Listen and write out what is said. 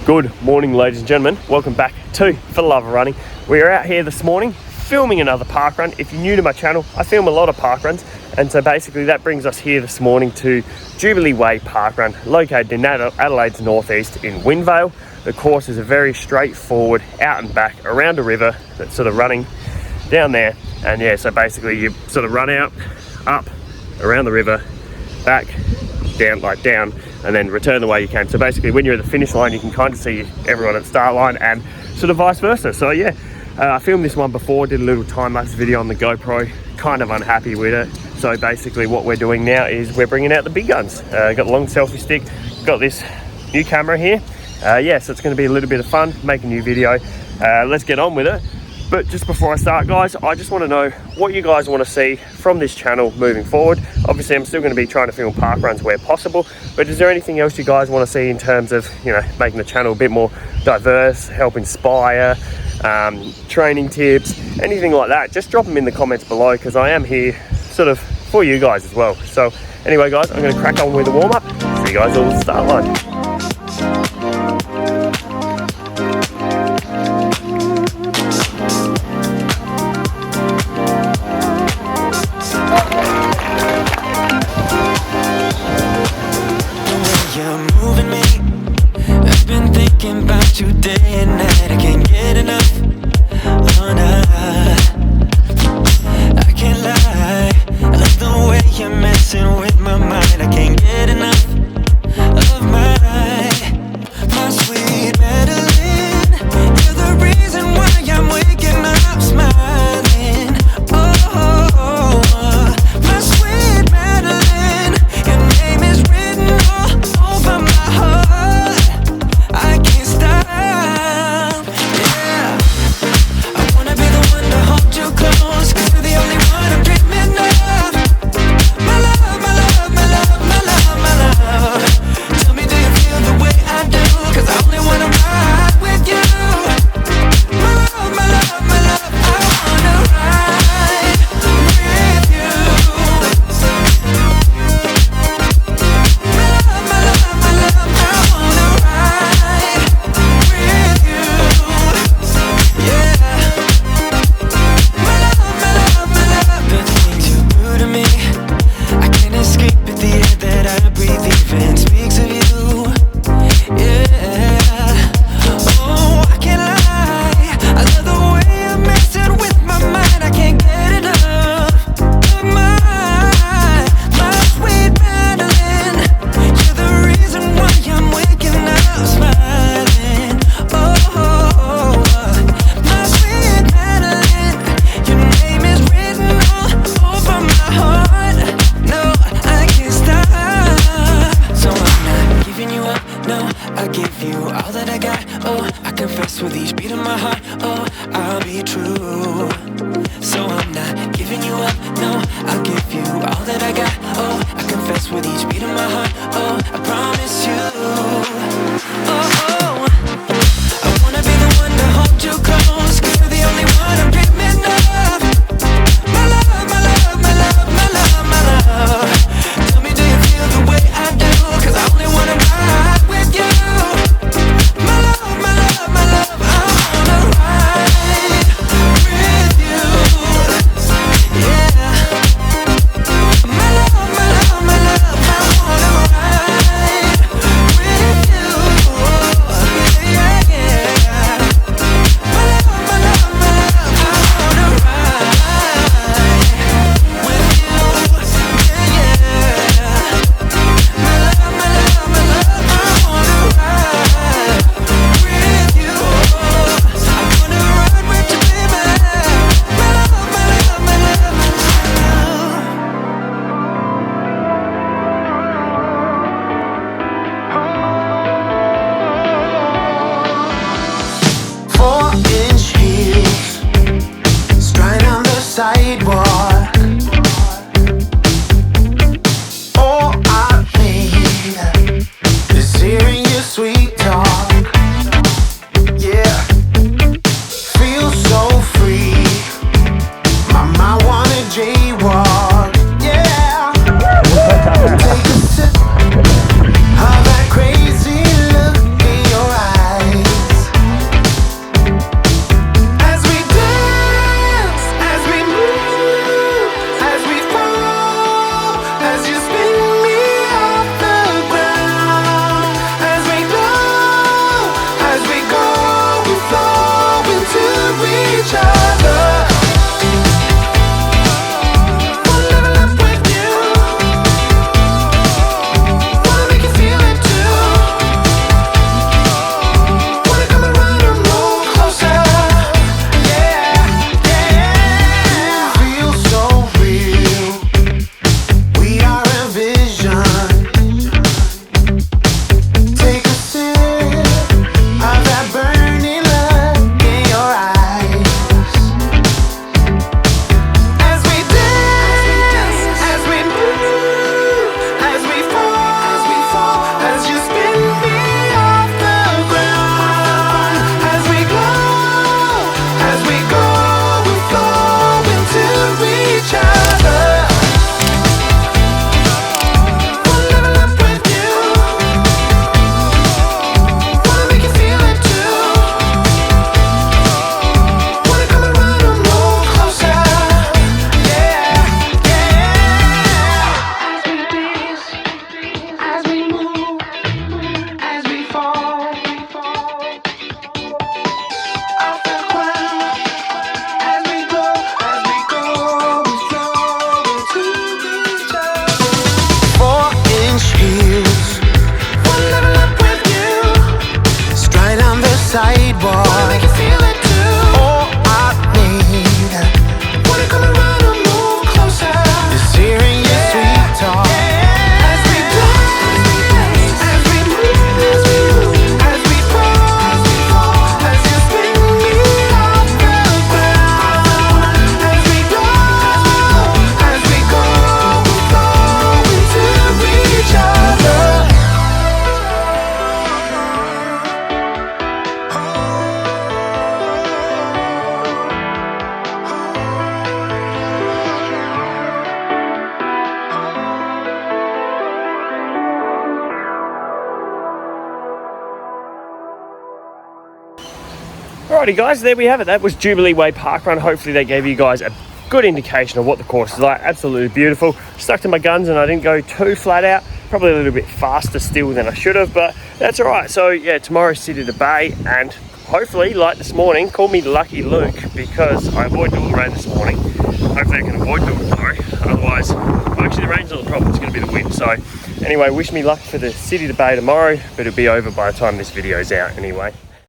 Good morning, ladies and gentlemen. Welcome back to For the Love of Running. We are out here this morning filming another park run. If you're new to my channel, I film a lot of park runs, and so basically that brings us here this morning to Jubilee Way Parkrun, located in Adelaide's northeast in Windvale. The course is a very straightforward out and back around a river that's sort of running down there, and yeah, so basically you sort of run out, up, around the river, back, down, like down, and then return the way you came. So basically when you're at the finish line, you can kind of see everyone at the start line and sort of vice versa. So yeah, I filmed this one before, did a little time-lapse video on the GoPro, kind of unhappy with it. So basically what we're doing now is we're bringing out the big guns. Got the long selfie stick, got this new camera here. Yeah, so it's going to be a little bit of fun, make a new video. Let's get on with it. But just before I start, guys, I just want to know what you guys want to see from this channel moving forward. Obviously, I'm still going to be trying to film park runs where possible, but is there anything else you guys want to see in terms of, you know, making the channel a bit more diverse, help inspire, training tips, anything like that? Just drop them in the comments below, because I am here sort of for you guys as well. So anyway, guys, I'm going to crack on with the warm-up. See you guys all at the start line. You day and night, I can't get enough. Oh, nah, I can't lie, I love the way you're messing with my mind. I can't get enough of my sweet Madeline. You're the reason why I'm waking up smiling. Oh, my sweet Madeline, your name is written all over my heart. I can't stop. Alrighty guys, there we have it. That was Jubilee Way Parkrun. Hopefully that gave you guys a good indication of what the course is like. Absolutely beautiful. Stuck to my guns and I didn't go too flat out. Probably a little bit faster still than I should have, but that's all right. So yeah, tomorrow's City to Bay, and hopefully, like this morning, call me Lucky Luke because I avoided all the rain this morning. Hopefully I can avoid it tomorrow. Otherwise, well, actually the rain's not the problem, it's going to be the wind. So anyway, wish me luck for the City to Bay tomorrow, but it'll be over by the time this video's out anyway.